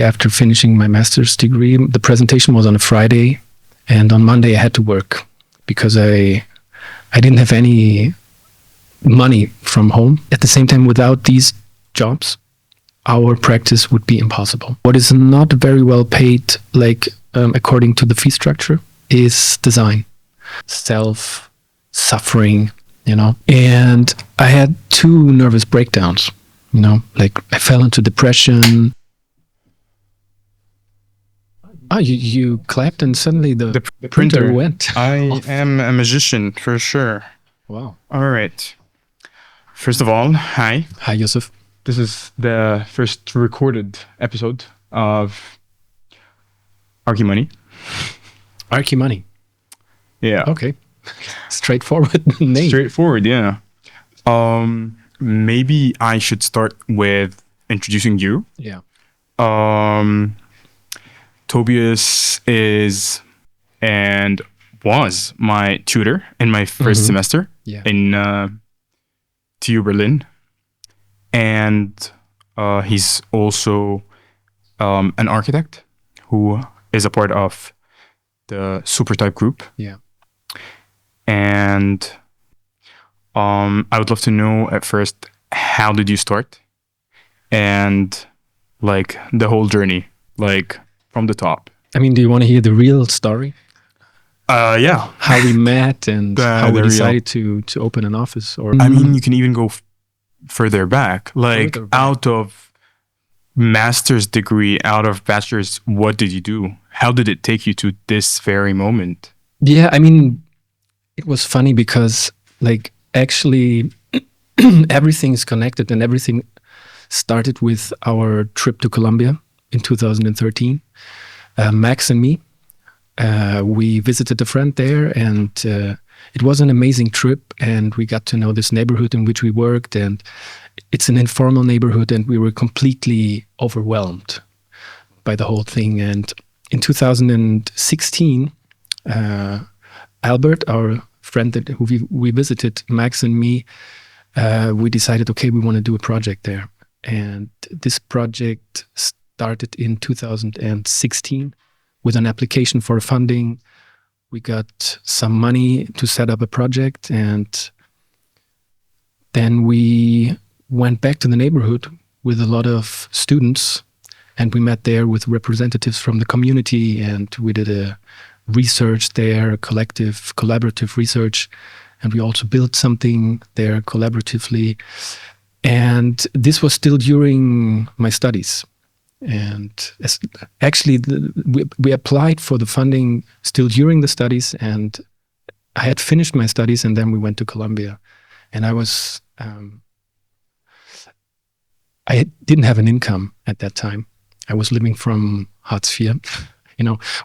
After finishing my master's degree, the presentation was on a Friday, and on Monday I had to work because I didn't have any money from home. At the same time, without these jobs, our practice would be impossible. What is not very well paid, according to the fee structure, is design, self-suffering, And I had 2 nervous breakdowns, I fell into depression. You clapped and suddenly the printer went. I am a magician for sure. Wow. All right. First of all, hi. Hi, Yusuf. This is the first recorded episode of Archi-Money. Archi-Money. Yeah. Okay. Straightforward name. Straightforward, yeah. Maybe I should start with introducing you. Yeah. Tobias is and was my tutor in my first semester in TU Berlin. And he's also an architect who is a part of the Supertype Group. Yeah. And I would love to know at first, how did you start? And the whole journey, from the top. I mean, do you want to hear the real story? Yeah. How we met and how we decided to open an office? Or I mean, you can even go further back. Out of master's degree, out of bachelor's, what did you do? How did it take you to this very moment? Yeah, I mean, it was funny because actually everything is connected, and everything started with our trip to Colombia in 2013. Max and me, we visited a friend there, and it was an amazing trip, and we got to know this neighborhood in which we worked, and it's an informal neighborhood, and we were completely overwhelmed by the whole thing. And in 2016, Albert, our friend who we visited, Max and me, we decided, okay, we want to do a project there. And this project started in 2016 with an application for funding. We got some money to set up a project, and then we went back to the neighborhood with a lot of students, and we met there with representatives from the community, and we did a research there, collaborative research, and we also built something there collaboratively. And this was still during my studies. And we applied for the funding still during the studies, and I had finished my studies, and then we went to Colombia. And I didn't have an income at that time. I was living from Hartz IV,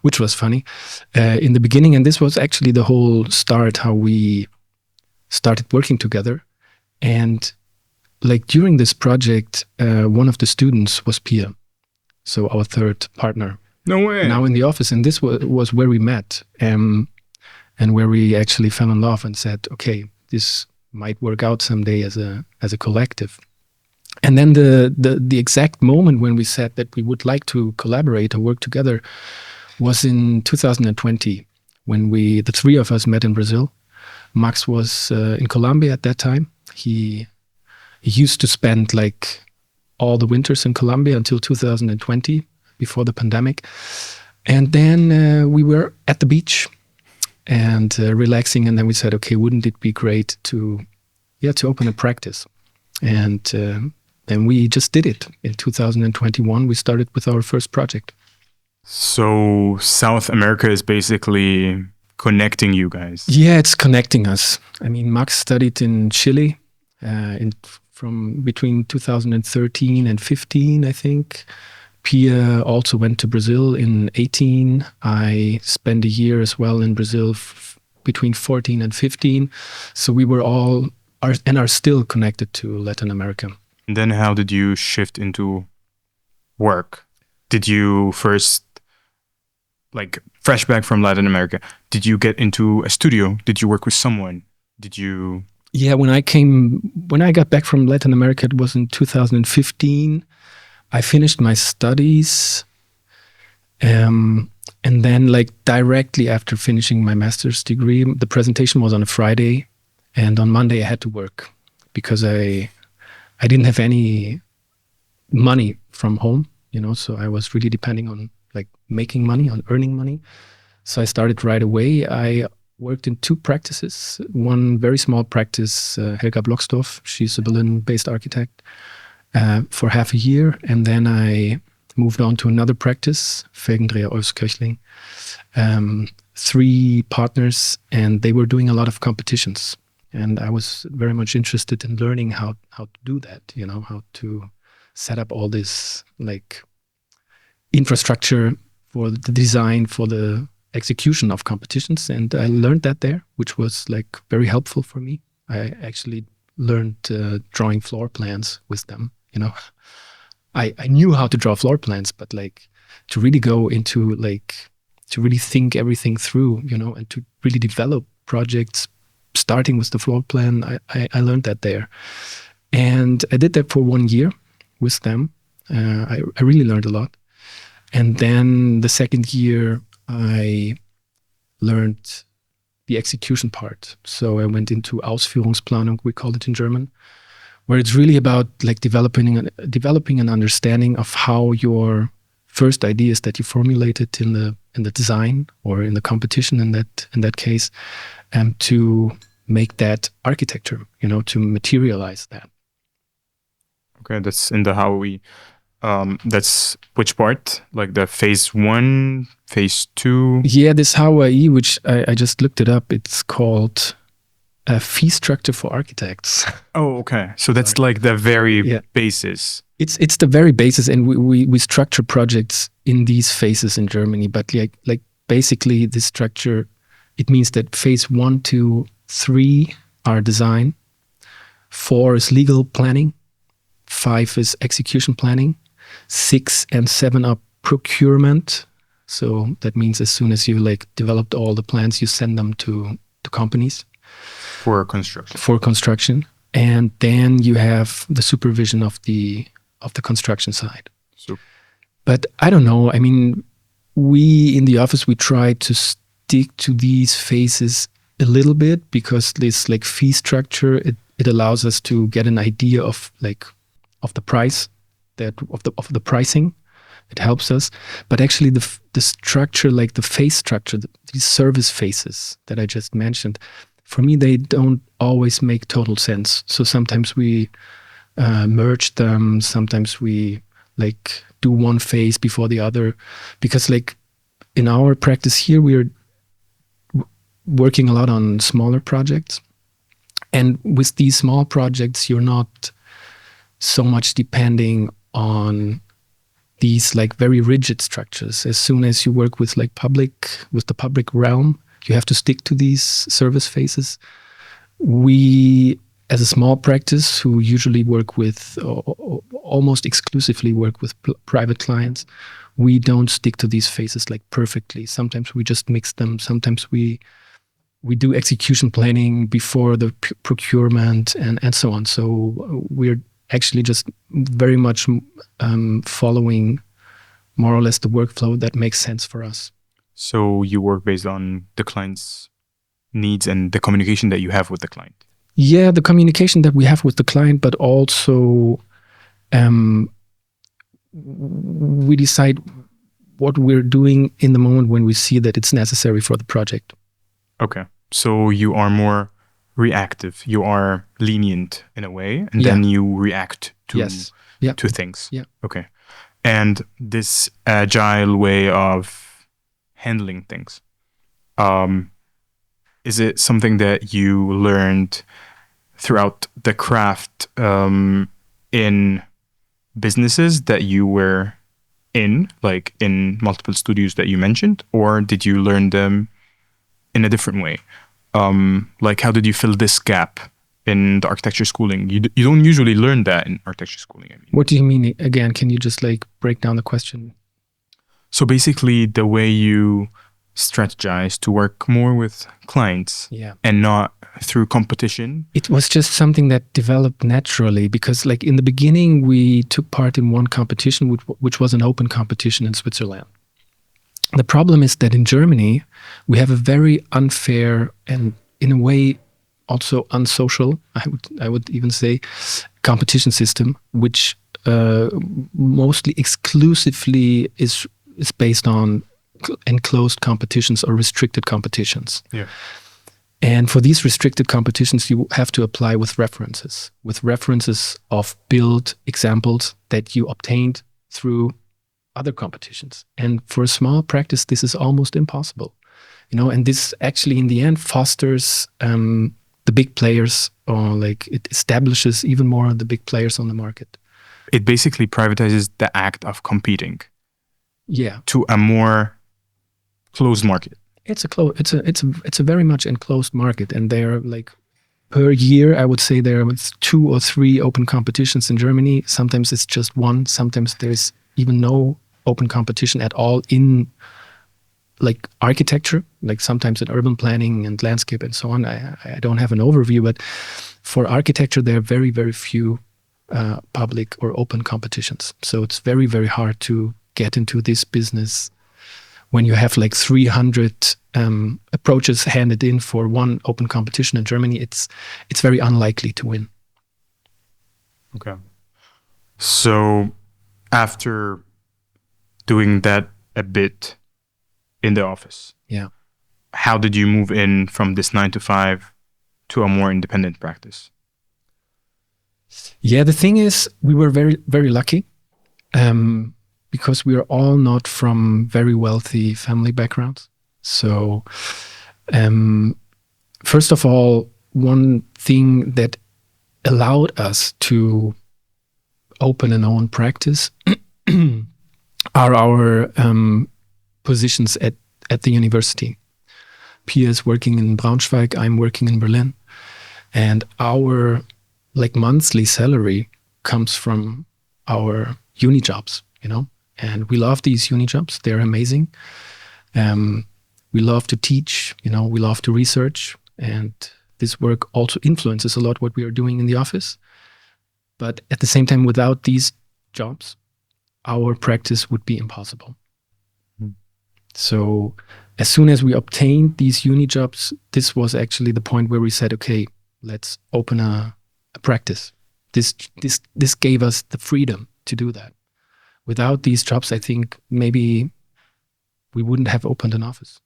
which was funny in the beginning. And this was actually the whole start, how we started working together. And during this project, one of the students was Pia, so our third partner. No way. Now in the office, and this was where we met, and where we actually fell in love and said, okay, this might work out someday as a collective. And then the exact moment when we said that we would like to collaborate or work together was in 2020, when the 3 of us met in Brazil. Max was in Colombia at that time. He used to spend all the winters in Colombia until 2020, before the pandemic. And then we were at the beach and relaxing. And then we said, okay, wouldn't it be great to open a practice? And then we just did it. In 2021, we started with our first project. So South America is basically connecting you guys. Yeah, it's connecting us. I mean, Max studied in Chile from between 2013 and 15, I think. Pia also went to Brazil in 18. I spent a year as well in Brazil between 14 and 15. So we were are still connected to Latin America. And then how did you shift into work? Did you first, fresh back from Latin America, did you get into a studio? Did you work with someone? Did you... Yeah, when I got back from Latin America, it was in 2015. I finished my studies, and then like directly after finishing my master's degree, the presentation was on a Friday, and on Monday I had to work because I didn't have any money from home, so I was really depending on like making money, on earning money. So I started right away. I worked in 2 practices. One very small practice, Helga Blocksdorf, she's a Berlin-based architect, for half a year. And then I moved on to another practice, Felgendreher Olfskirchling, 3 partners, and they were doing a lot of competitions. And I was very much interested in learning how to do that, how to set up all this like infrastructure for the design, for the execution of competitions. And I learned that there, which was like very helpful for me. I actually learned drawing floor plans with them, I knew how to draw floor plans, but like to really go into like, to really think everything through, and to really develop projects starting with the floor plan, I learned that there. And I did that for 1 year with them. I really learned a lot. And then the second year, I learned the execution part. So I went into Ausführungsplanung, we call it in German, where it's really about like developing an understanding of how your first ideas that you formulated in the design or in the competition in that case, to make that architecture, to materialize that. Okay, that's in the how we. That's which part? Like the phase 1, phase 2? Yeah, this Hawaii, which I just looked it up. It's called a fee structure for architects. Oh, okay. So that's like the very basis. It's the very basis, and we structure projects in these phases in Germany. But like basically, this structure, it means that phase 1, 2, 3 are design, 4 is legal planning, 5 is execution planning, 6 and 7 are procurement. So that means as soon as you like developed all the plans, you send them to companies for construction. And then you have the supervision of the construction side. Super. But I don't know. I mean, we in the office, we try to stick to these phases a little bit because this like fee structure, it allows us to get an idea of the price, of the pricing. It helps us. But actually the structure, like the phase structure, these service phases that I just mentioned, for me, they don't always make total sense. So sometimes we merge them. Sometimes we like do one phase before the other, because like in our practice here, we're working a lot on smaller projects. And with these small projects, you're not so much depending on these like very rigid structures. As soon as you work with like the public realm, you have to stick to these service phases. We, as a small practice who usually work with, almost exclusively work with private clients, we don't stick to these phases like perfectly. Sometimes we just mix them. Sometimes we do execution planning before the procurement and so on. So we're actually just very much following more or less the workflow that makes sense for us. So you work based on the client's needs and the communication that you have with the client? Yeah, the communication that we have with the client, but also we decide what we're doing in the moment when we see that it's necessary for the project. Okay. So you are more reactive. You are lenient in a way, and then you react to things. Yeah. Okay. And this agile way of handling things, is it something that you learned throughout the craft in businesses that you were in, like in multiple studios that you mentioned, or did you learn them in a different way? Like, how did you fill this gap in the architecture schooling? You don't usually learn that in architecture schooling. I mean, what do you mean? Again, can you just like break down the question? So basically, the way you strategize to work more with clients and not through competition? It was just something that developed naturally because like in the beginning, we took part in one competition, which was an open competition in Switzerland. The problem is that in Germany, we have a very unfair and in a way also unsocial, I would even say, competition system, which mostly exclusively is based on enclosed competitions or restricted competitions. Yeah. And for these restricted competitions, you have to apply with references of build examples that you obtained through other competitions. And for a small practice, this is almost impossible, and this actually in the end fosters the big players, or like it establishes even more the big players on the market. It basically privatizes the act of competing. Yeah. To a more closed market. It's a very much enclosed market, and there like per year, I would say there was 2 or 3 open competitions in Germany. Sometimes it's just one. Sometimes there's even no open competition at all in like architecture, like sometimes in urban planning and landscape and so on. I don't have an overview, but for architecture, there are very, very few public or open competitions. So it's very, very hard to get into this business when you have like 300 approaches handed in for one open competition in Germany. It's very unlikely to win. Okay. So after doing that a bit in the office, how did you move in from this 9 to 5 to a more independent practice? Yeah, the thing is, we were very, very lucky because we are all not from very wealthy family backgrounds. So first of all, one thing that allowed us to open an own practice are our positions at the university. Pia is working in Braunschweig, I'm working in Berlin. And our like monthly salary comes from our uni jobs, and we love these uni jobs. They're amazing. We love to teach, we love to research, and this work also influences a lot what we are doing in the office. But at the same time, without these jobs, our practice would be impossible. So as soon as we obtained these uni jobs, this was actually the point where we said, okay, let's open a practice. This gave us the freedom to do that. Without these jobs, I think maybe we wouldn't have opened an office.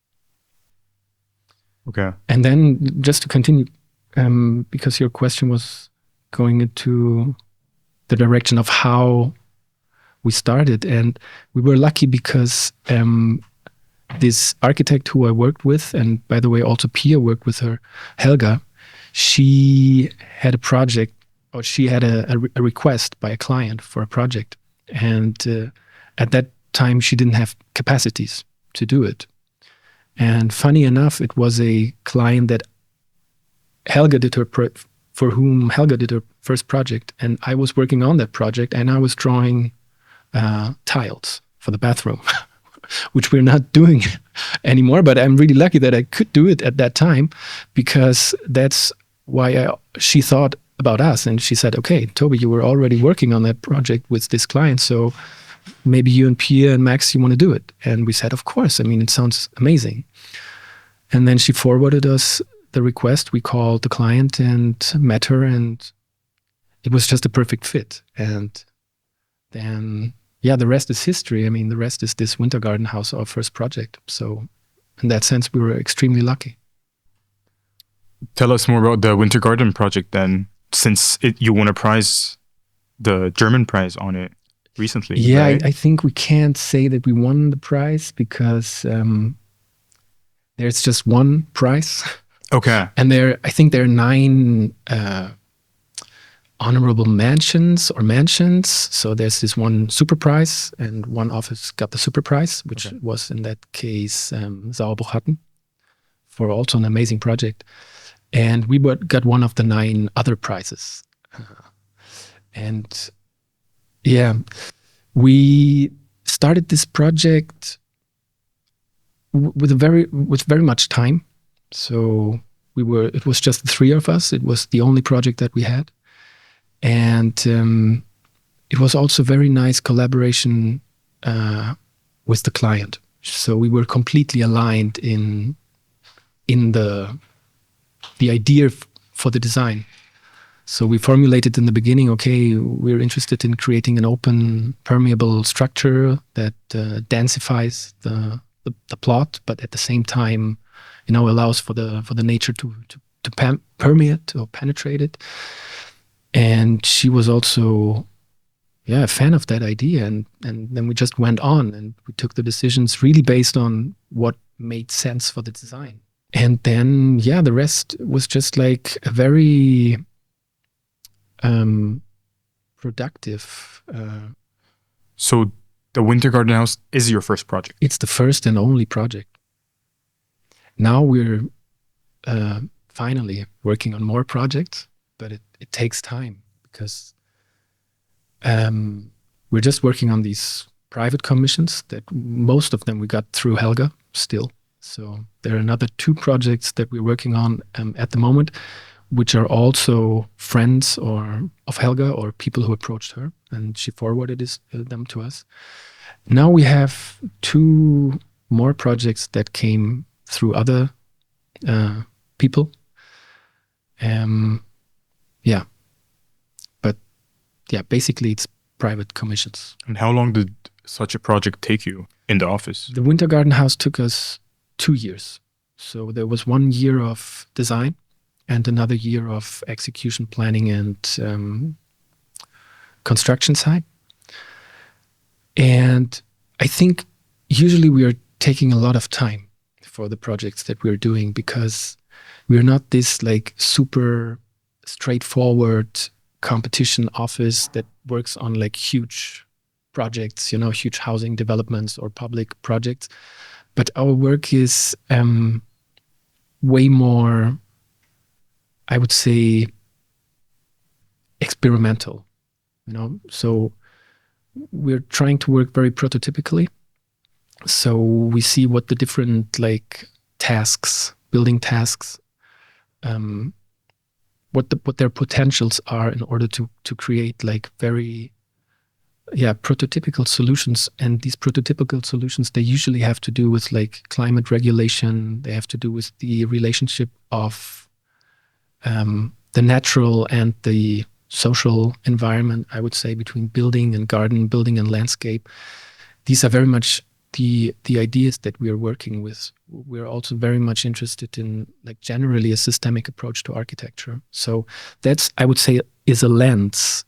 Okay. And then just to continue, because your question was going into the direction of how we started, and we were lucky because this architect who I worked with, and by the way, also Pia worked with her, Helga, she had a project, or she had a request by a client for a project. And at that time, she didn't have capacities to do it. And funny enough, it was a client that for whom Helga did her first project. And I was working on that project, and I was drawing tiles for the bathroom, which we're not doing anymore. But I'm really lucky that I could do it at that time, because that's why she thought about us. And she said, okay, Toby, you were already working on that project with this client, so maybe you and Pia and Max, you want to do it? And we said, of course. I mean, it sounds amazing. And then she forwarded us the request. We called the client and met her, and it was just a perfect fit. And then, the rest is history. I mean, the rest is this Wintergartenhaus, our first project. So in that sense, we were extremely lucky. Tell us more about the Wintergarten project then, since you won a prize, the German prize on it recently. Yeah, right? I think we can't say that we won the prize because there's just one prize. Okay. And I think there are 9 honorable mentions. So there's this one super prize, and one office got the super prize, which was in that case Sauerbruch for also an amazing project. And we got one of the 9 other prizes. And we started this project with very much time. So it was just the three of us. It was the only project that we had. And it was also very nice collaboration with the client. So we were completely aligned in the idea for the design. So we formulated in the beginning, okay, we're interested in creating an open, permeable structure that densifies the plot, but at the same time, allows for the nature to permeate or penetrate it. And she was also, a fan of that idea. And then we just went on and we took the decisions really based on what made sense for the design. And then, the rest was just like a very productive. So the Wintergartenhaus is your first project? It's the first and only project. Now we're finally working on more projects, but it takes time because we're just working on these private commissions that most of them we got through Helga still. So there are another 2 projects that we're working on at the moment, which are also friends of Helga or people who approached her, and she forwarded them to us. Now we have 2 more projects that came through other people. Basically it's private commissions. And how long did such a project take you in the office? The Wintergartenhaus took us 2 years. So there was 1 year of design and another year of execution planning and construction side. And I think usually we are taking a lot of time for the projects that we're doing because we're not this like super straightforward competition office that works on like huge projects, huge housing developments or public projects. But our work is way more, I would say, experimental, So we're trying to work very prototypically. So we see what the different like tasks, building tasks, what their potentials are in order to create like very prototypical solutions. And these prototypical solutions, they usually have to do with like climate regulation. They have to do with the relationship of the natural and the social environment, I would say, between building and garden, building and landscape. These are very much the ideas that we are working with. We're also very much interested in like generally a systemic approach to architecture. So that's, I would say, is a lens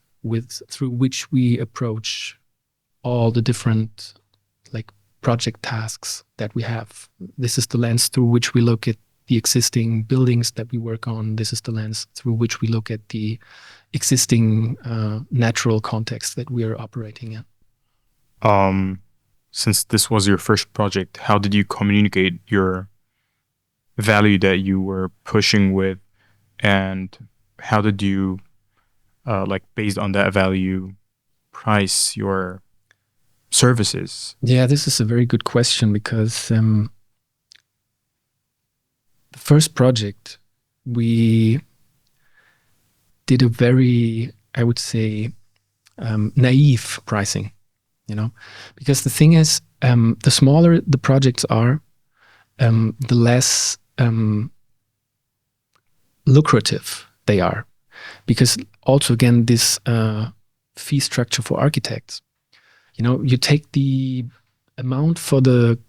through which we approach all the different like project tasks that we have. This is the lens through which we look at the existing buildings that we work on. This is the lens through which we look at the existing natural context that we are operating in. Since this was your first project, how did you communicate your value that you were pushing with, and how did you based on that value, price your services? Yeah, this is a very good question because the first project we did a very, I would say, naive pricing. Because the thing is, the smaller the projects are, the less lucrative they are. Because also, again, this fee structure for architects, you take the amount for the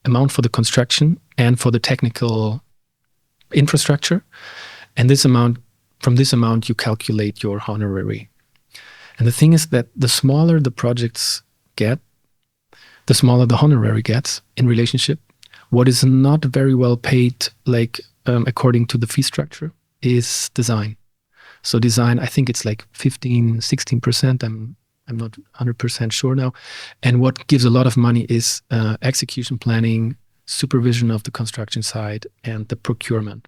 amount for the construction and for the technical infrastructure, and from this amount you calculate your honorary. And the thing is that the smaller the projects get, the smaller the honorary gets in relationship. What is not very well paid, according to the fee structure, is design. So design, I think it's like 15, 16%. I'm not 100% sure now. And what gives a lot of money is execution planning, supervision of the construction side, and the procurement.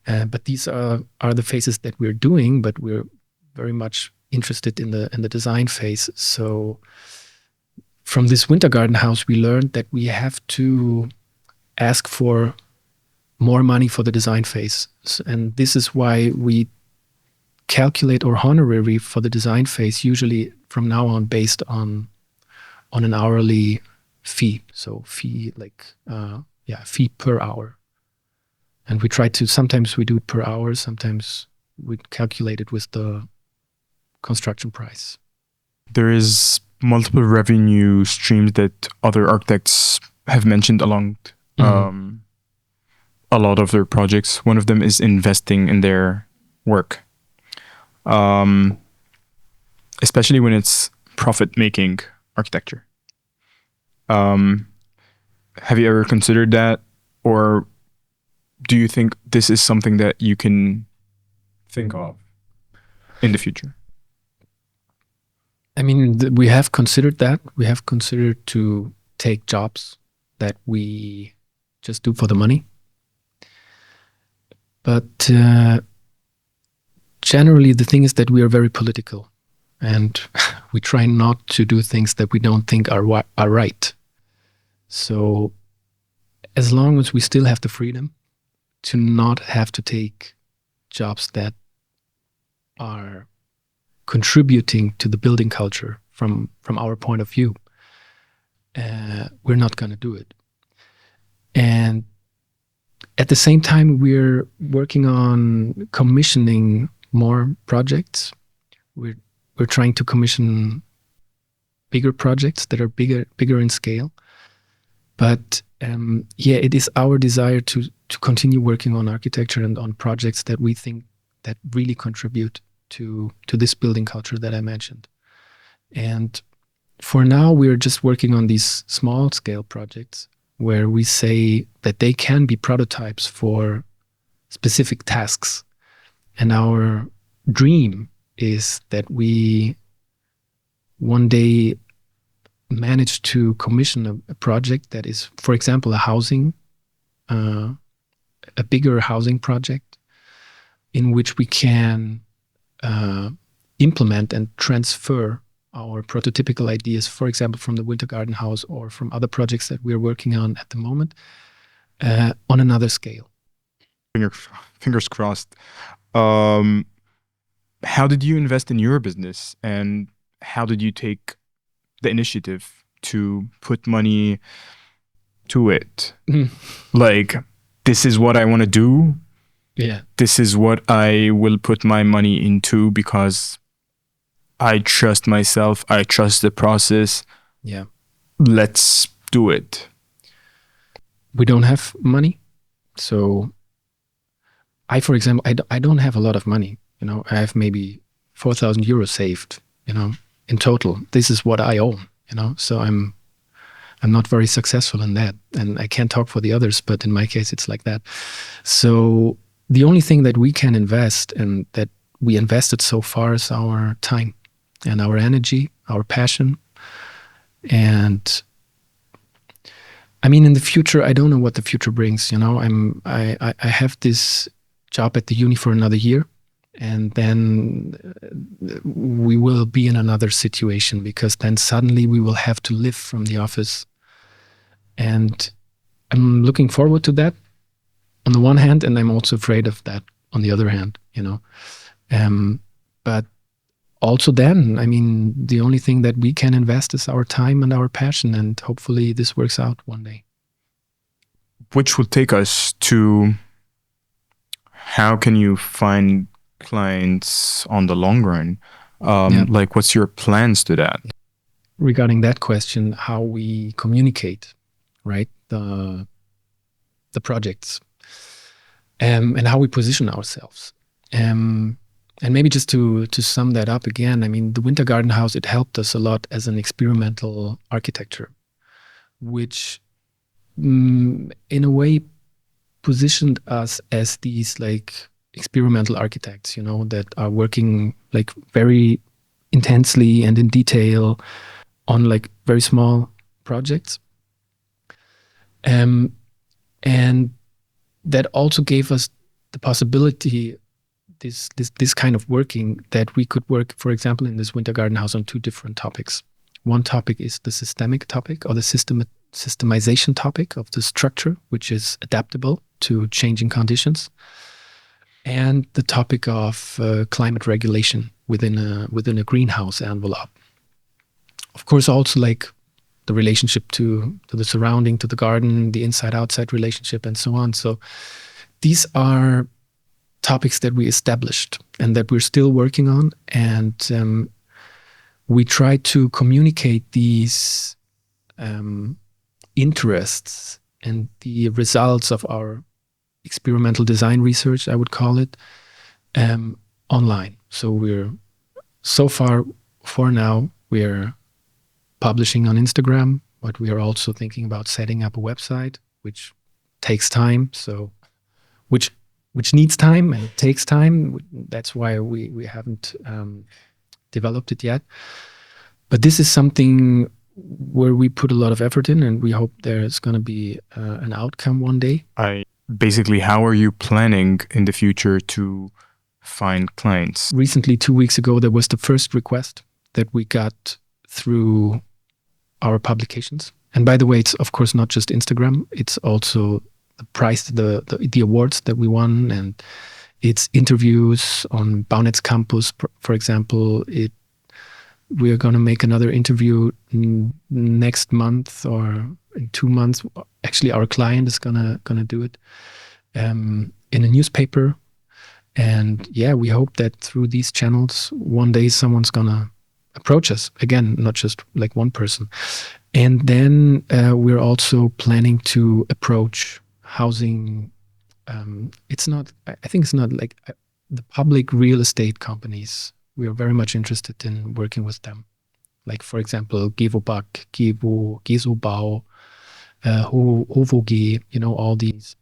But these are the phases that we're doing, but we're very much interested in the design phase. So from this Wintergartenhaus, we learned that we have to ask for more money for the design phase. And this is why we calculate our honorary for the design phase usually from now on based on an hourly fee. So fee fee per hour. And we try to, sometimes we do it per hour, sometimes we calculate it with the construction price. There is multiple revenue streams that other architects have mentioned along a lot of their projects. One of them is investing in their work, especially when it's profit-making architecture. Have you ever considered that, or do you think this is something that you can think of in the future? I mean, we have considered that. We have considered to take jobs that we just do for the money. But generally, the thing is that we are very political, and we try not to do things that we don't think are right. So as long as we still have the freedom to not have to take jobs that are contributing to the building culture from our point of view, we're not going to do it. And at the same time, we're working on commissioning more projects. We're trying to commission bigger projects that are bigger in scale. But it is our desire to continue working on architecture and on projects that we think that really contribute to this building culture that I mentioned. And for now, we're just working on these small scale projects where we say that they can be prototypes for specific tasks. And our dream is that we one day manage to commission a project that is, for example, a bigger housing project in which we can implement and transfer our prototypical ideas, for example, from the Wintergartenhaus or from other projects that we're working on at the moment, on another scale. Fingers crossed. How did you invest in your business, and how did you take the initiative to put money to it? Like, this is what I want to do. Yeah. This is what I will put my money into because I trust myself. I trust the process. Yeah. Let's do it. We don't have money. So for example, I don't have a lot of money. I have maybe 4,000 euros saved, in total. This is what I own, so I'm not very successful in that. And I can't talk for the others, but in my case, it's like that. So the only thing that we can invest and that we invested so far is our time and our energy, our passion. And I mean, in the future, I don't know what the future brings. I have this job at the uni for another year, and then we will be in another situation because then suddenly we will have to live from the office. And I'm looking forward to that on the one hand, and I'm also afraid of that on the other hand, but also then, I mean, the only thing that we can invest is our time and our passion, and hopefully this works out one day. Which will take us to how can you find clients on the long run? Like, what's your plans to that? Regarding that question, how we communicate, right? The projects, and how we position ourselves. And maybe just to sum that up again, I mean, the Wintergartenhaus, it helped us a lot as an experimental architecture, which in a way positioned us as these like experimental architects, that are working like very intensely and in detail on like very small projects. And that also gave us the possibility, this kind of working, that we could work, for example, in this Wintergartenhaus on two different topics. One topic is the systemic topic, or the systemization topic of the structure, which is adaptable to changing conditions, and the topic of climate regulation within a greenhouse envelope. Of course, also like the relationship to the surrounding, to the garden, the inside-outside relationship, and so on. So these are topics that we established and that we're still working on, and we try to communicate these interests and the results of our experimental design research, I would call it, online. So for now, we're publishing on Instagram, but we are also thinking about setting up a website, which takes time. So, which needs time and it takes time. That's why we haven't developed it yet. But this is something where we put a lot of effort in, and we hope there's going to be an outcome one day. Basically, how are you planning in the future to find clients? Recently, 2 weeks ago, there was the first request that we got through our publications. And by the way, it's of course not just Instagram. It's also the prize, the awards that we won, and it's interviews on Baunetz campus, for example. We are going to make another interview next month or in 2 months. Actually, our client is gonna do it in a newspaper. And yeah, we hope that through these channels, one day someone's gonna approach us again, not just like one person. And then we're also planning to approach housing. I think it's not like the public real estate companies. We are very much interested in working with them. Like, for example, Gewobag, Gesobau, Hovoge, all these.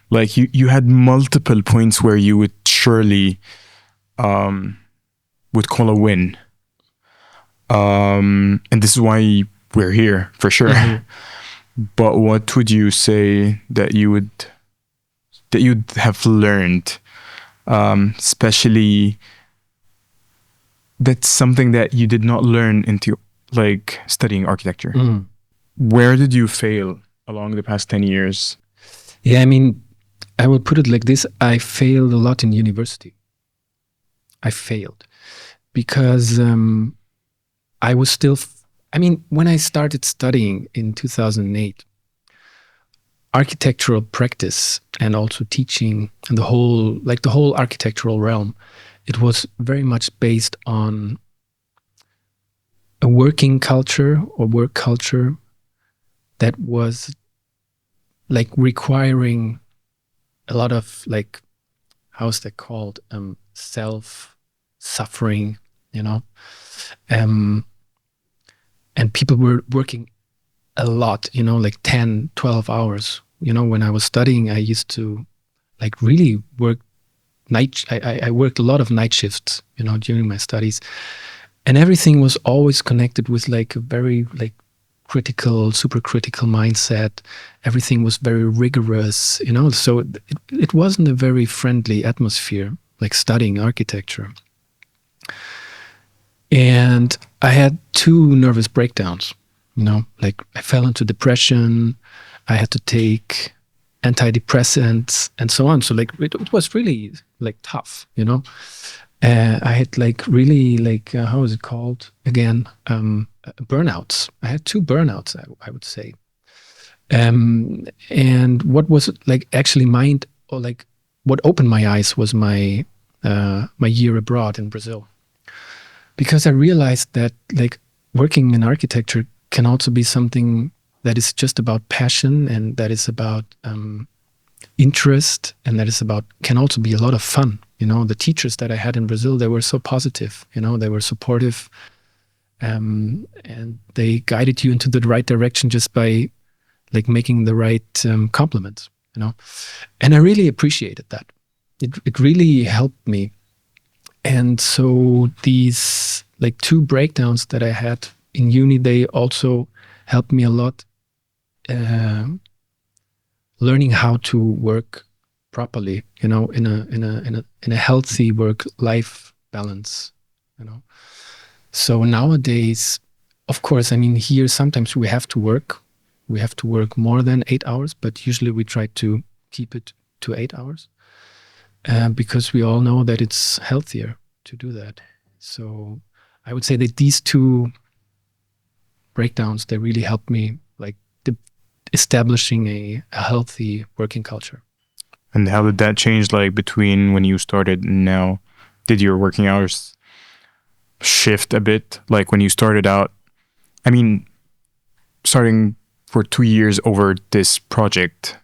Like you had multiple points where you would surely would call a win. And this is why we're here, for sure. Mm-hmm. But what would you say that you'd have learned, especially that's something that you did not learn into like studying architecture? Mm. Where did you fail along the past 10 years? Yeah, I mean, I would put it like this. I failed a lot in university. I failed because I was still, when I started studying in 2008, architectural practice and also teaching and the whole architectural realm, it was very much based on a working culture or work culture that was like requiring a lot of like, how's that called? Self-suffering, and people were working a lot, like 10, 12 hours. When I was studying, I used to like really work I worked a lot of night shifts, during my studies, and everything was always connected with like a very like critical, super critical mindset. Everything was very rigorous, so it wasn't a very friendly atmosphere, like studying architecture. And I had 2 nervous breakdowns, like I fell into depression. I had to take antidepressants and so on. So like it was really like tough, I had like really like, how is it called again? Burnouts. I had 2 burnouts, I would say. And what was like actually what opened my eyes was my year abroad in Brazil. Because I realized that like working in architecture can also be something that is just about passion, and that is about interest, and that is can also be a lot of fun. The teachers that I had in Brazil, they were so positive, they were supportive, and they guided you into the right direction just by like making the right compliments, and I really appreciated that. It really helped me. And so these like 2 breakdowns that I had in uni, they also helped me a lot learning how to work properly, in a healthy work-life balance, So nowadays of course, I mean, here sometimes we have to work. We have to work more than 8 hours, but usually we try to keep it to 8 hours because we all know that it's healthier to do that. So I would say that these two breakdowns, they really helped me, like establishing a healthy working culture. And how did that change, like, between when you started and now? Did your working hours shift a bit? Like, when you started out, I mean, starting for 2 years over this project,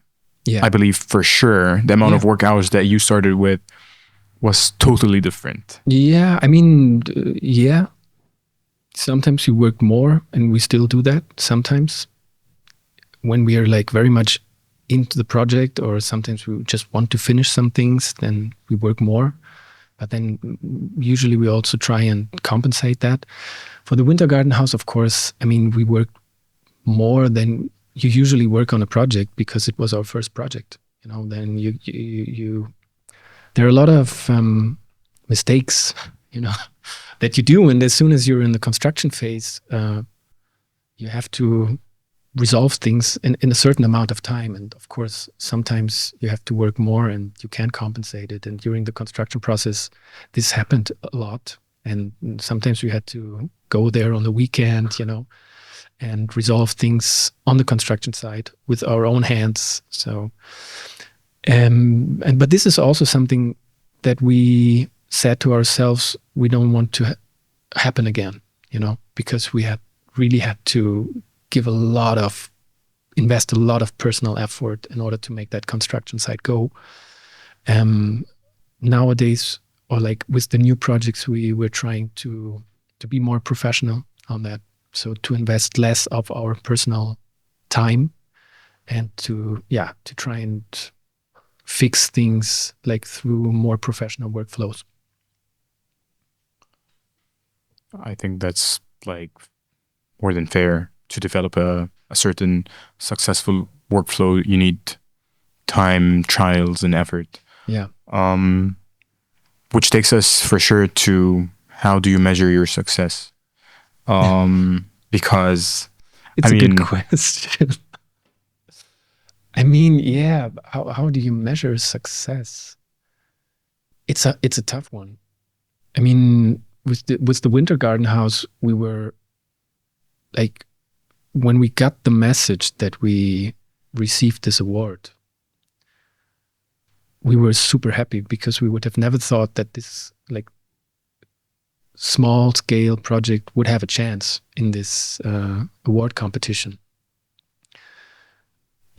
I believe for sure the amount of work hours that you started with was totally different. Yeah, I mean, yeah. Sometimes you work more, and we still do that sometimes when we are like very much into the project, or sometimes we just want to finish some things, then we work more. But then usually we also try and compensate that. For the Wintergartenhaus, of course, I mean, we work more than you usually work on a project because it was our first project. You know, then you there are a lot of mistakes, you know, that you do, and as soon as you're in the construction phase, you have to resolve things in a certain amount of time. And of course, sometimes you have to work more and you can't compensate it. And during the construction process, this happened a lot. And sometimes we had to go there on the weekend, you know, and resolve things on the construction site with our own hands. So, but this is also something that we said to ourselves, we don't want to happen again, you know, because we had to invest a lot of personal effort in order to make that construction site go. Nowadays, or like with the new projects, we're trying to be more professional on that. So to invest less of our personal time and to try and fix things like through more professional workflows. I think that's like more than fair. To develop a certain successful workflow, you need time, trials, and effort. Yeah. Which takes us for sure to how do you measure your success? Because it's a good question. I mean, yeah, how do you measure success? It's a tough one. I mean, with the Wintergartenhaus, we were like, when we got the message that we received this award, we were super happy because we would have never thought that this like small scale project would have a chance in this award competition.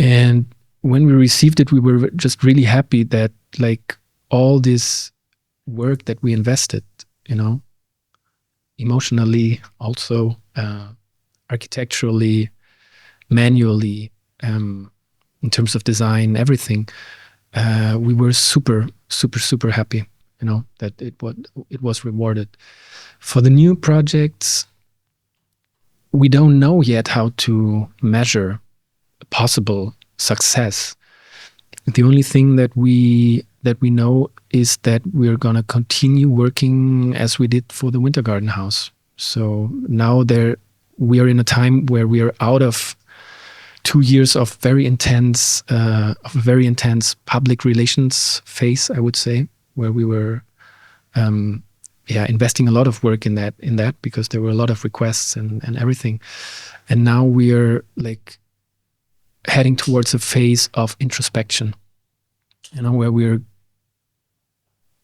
And when we received it, we were just really happy that like all this work that we invested, you know, emotionally, also architecturally, manually, in terms of design, everything, we were super, super, super happy, you know, that it was rewarded. For the new projects, we don't know yet how to measure possible success. The only thing that we know is that we're gonna continue working as we did for the Wintergartenhaus. So now we are in a time where we are out of 2 years of very intense public relations phase, I would say, where we were investing a lot of work in that because there were a lot of requests and everything. And now we are like heading towards a phase of introspection, you know, where we're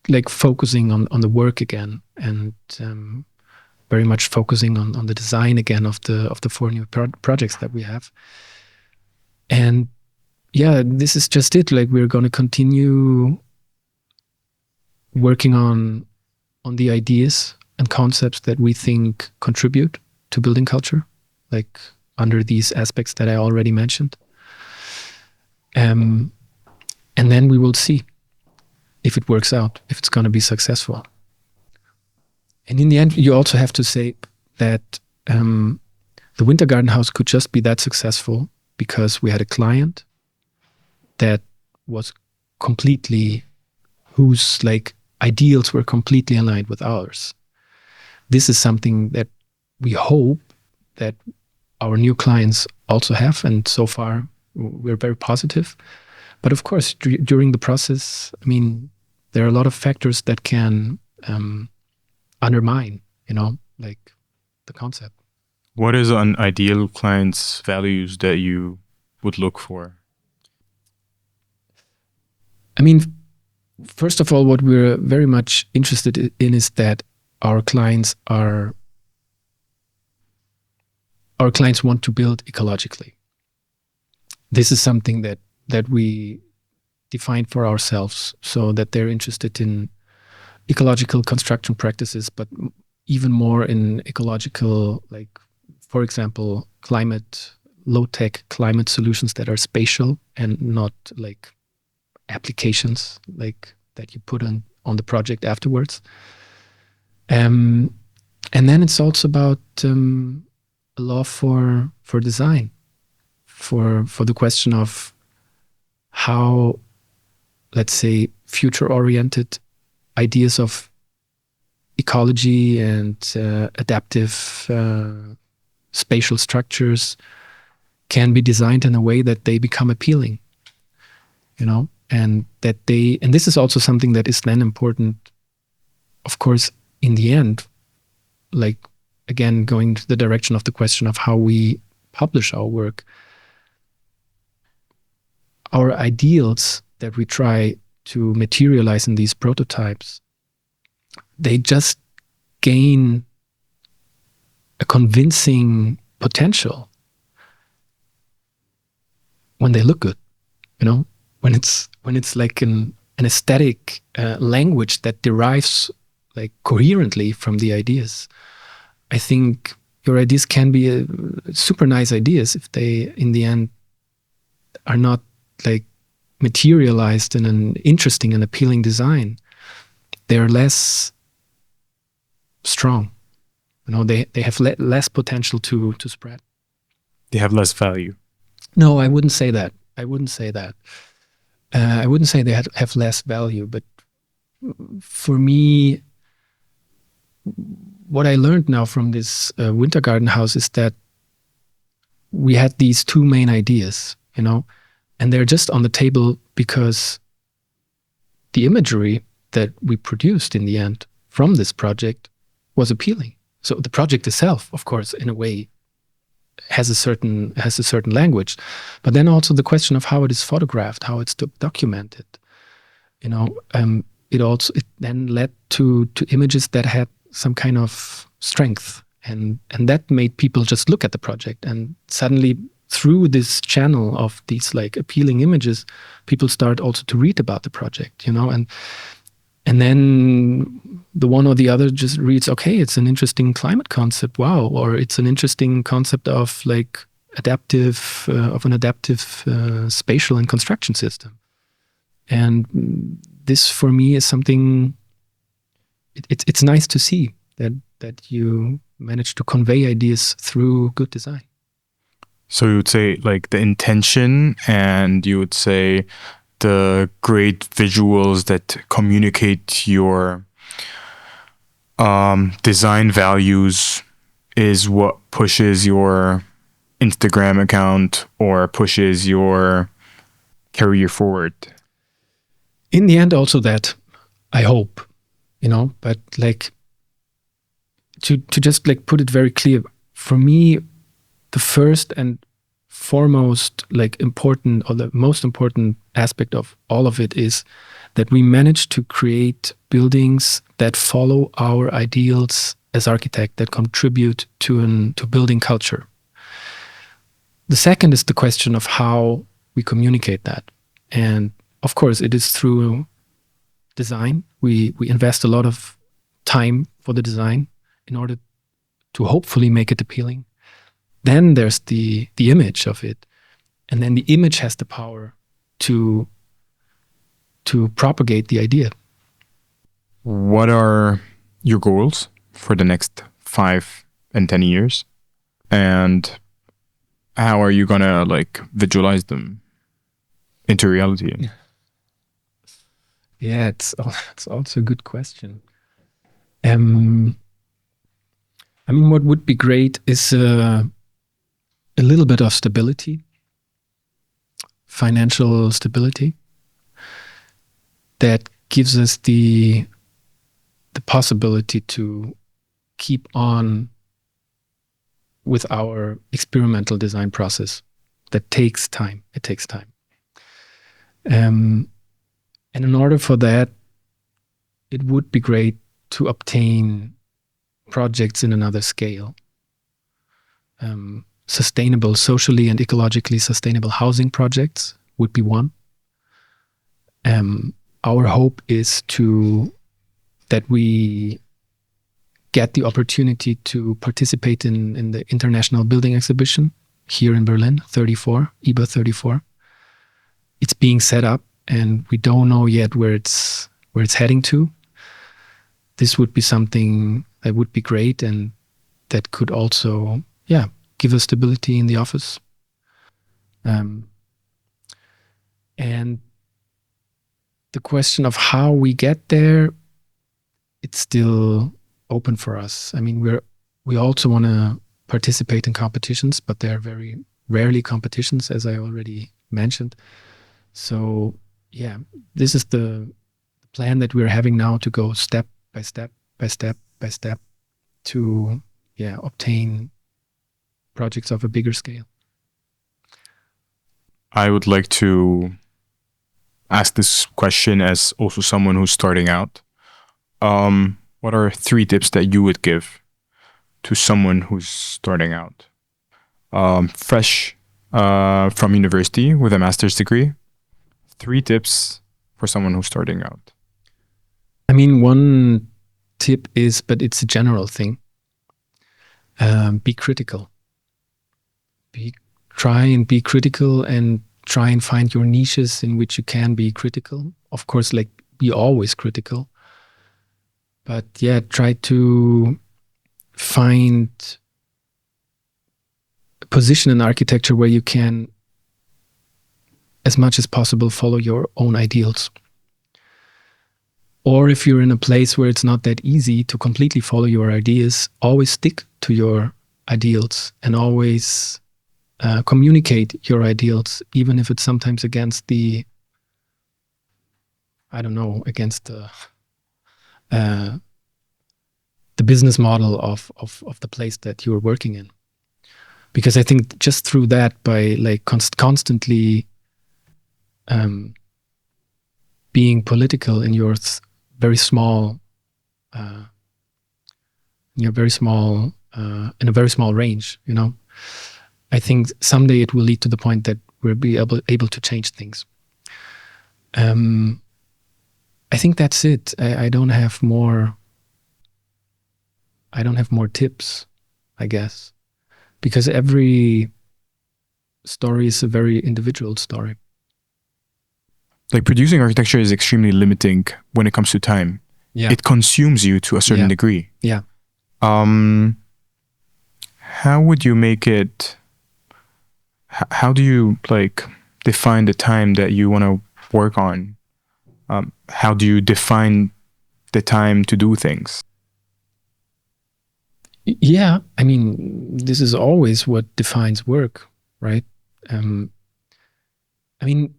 like focusing on the work again and very much focusing on the design again of the 4 new projects that we have. And yeah, this is just it. Like, we're going to continue working on the ideas and concepts that we think contribute to building culture, like under these aspects that I already mentioned. And then we will see if it works out, if it's going to be successful. And in the end, you also have to say that the Wintergartenhaus could just be that successful because we had a client that was whose like ideals were completely aligned with ours. This is something that we hope that our new clients also have, and so far we're very positive. But of course, during the process, I mean, there are a lot of factors that can undermine, like the concept. What is an ideal client's values that you would look for? I mean, first of all, what we're very much interested in is that our clients want to build ecologically. This is something that we define for ourselves, so that they're interested in ecological construction practices, but even more in ecological, like, for example, low-tech climate solutions that are spatial and not like applications like that you put on the project afterwards. And then it's also about a love for design, for the question of how, let's say, future-oriented ideas of ecology and adaptive spatial structures can be designed in a way that they become appealing, and this is also something that is then important, of course, in the end, like, again, going to the direction of the question of how we publish our work. Our ideals that we try to materialize in these prototypes, they just gain a convincing potential when they look good, when it's like an aesthetic language that derives like coherently from the ideas. I think your ideas can be super nice ideas if they, in the end, are not like materialized in an interesting and appealing design. They're less strong. They have less potential to spread. They have less value. No, I wouldn't say that. I wouldn't say they have less value. But for me, what I learned now from this Wintergartenhaus is that we had these two main ideas, and they're just on the table because the imagery that we produced in the end from this project was appealing. So the project itself, of course, in a way, has a certain language, but then also the question of how it is photographed, how it's documented. It then led to images that had some kind of strength, and that made people just look at the project, and suddenly through this channel of these like appealing images, people start also to read about the project, and then the one or the other just reads, okay, it's an interesting climate concept, wow, or it's an interesting concept of like an adaptive spatial and construction system. And this for me is something, it's nice to see that you manage to convey ideas through good design. So you would say like the intention, and you would say the great visuals that communicate your design values is what pushes your Instagram account or pushes your career forward. In the end, also that, I hope, but like to just like put it very clear, for me, the first and foremost like important, or the most important aspect of all of it is that we manage to create buildings that follow our ideals as architect, that contribute to building culture. The second is the question of how we communicate that. And of course, it is through design. We invest a lot of time for the design in order to hopefully make it appealing. Then there's the image of it. And then the image has the power to propagate the idea. What are your goals for the next 5 and 10 years? And how are you gonna like visualize them into reality? Yeah, it's also a good question. I I mean, what would be great is a little bit of stability, financial stability, that gives us the possibility to keep on with our experimental design process. That takes time. It takes time. And in order for that, it would be great to obtain projects in another scale. Sustainable, socially and ecologically sustainable housing projects would be one. Our hope is that we get the opportunity to participate in the International Building Exhibition here in Berlin, 34, IBA 34. It's being set up, and we don't know yet where it's heading to. This would be something that would be great, and that could also, give us stability in the office. And the question of how we get there, it's still open for us. I mean, we also want to participate in competitions, but they're very rarely competitions, as I already mentioned. So, this is the plan that we're having now, to go step by step by step by step to obtain projects of a bigger scale. I would like to ask this question as also someone who's starting out. What are 3 tips that you would give to someone who's starting out? Fresh from university with a master's degree. 3 tips for someone who's starting out. I mean, one tip is, but it's a general thing. Be critical. Try and be critical, and try and find your niches in which you can be critical. Of course, be always critical. But try to find a position in architecture where you can, as much as possible, follow your own ideals. Or if you're in a place where it's not that easy to completely follow your ideas, always stick to your ideals, and always communicate your ideals, even if it's sometimes against the business model of the place that you're working in. Because I think just through that, by constantly being political in your very small in a very small range, I think someday it will lead to the point that we'll be able to change things. I think that's it. I don't have more tips, I guess, because every story is a very individual story. Producing architecture is extremely limiting when it comes to time. Yeah. It consumes you to a certain degree. Yeah. How would you make it? How do you define the time that you want to work on? How do you define the time to do things? Yeah, I mean, this is always what defines work, right? I mean,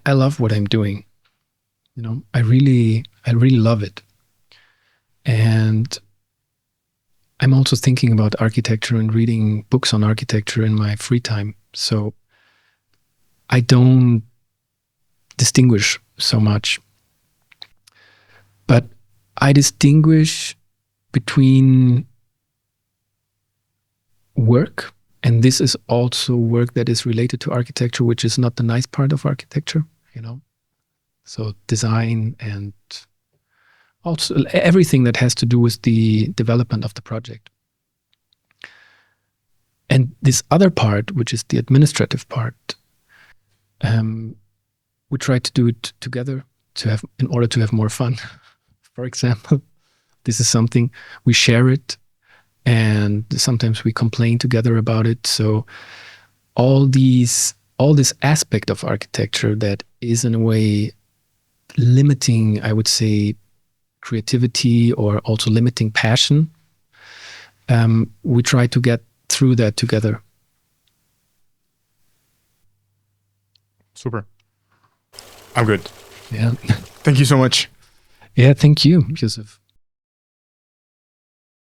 I love what I'm doing. I really love it. And I'm also thinking about architecture and reading books on architecture in my free time. So I don't distinguish so much. But I distinguish between work, and this is also work that is related to architecture, which is not the nice part of architecture, So design, and also everything that has to do with the development of the project. And this other part, which is the administrative part, we try to do it together in order to have more fun. For example, this is something we share it, and sometimes we complain together about it. So all this aspect of architecture that is in a way limiting, I would say, creativity or also limiting passion, we try to get through that together. Super. I'm good. Yeah. Thank you so much. Yeah, thank you, Yusuf.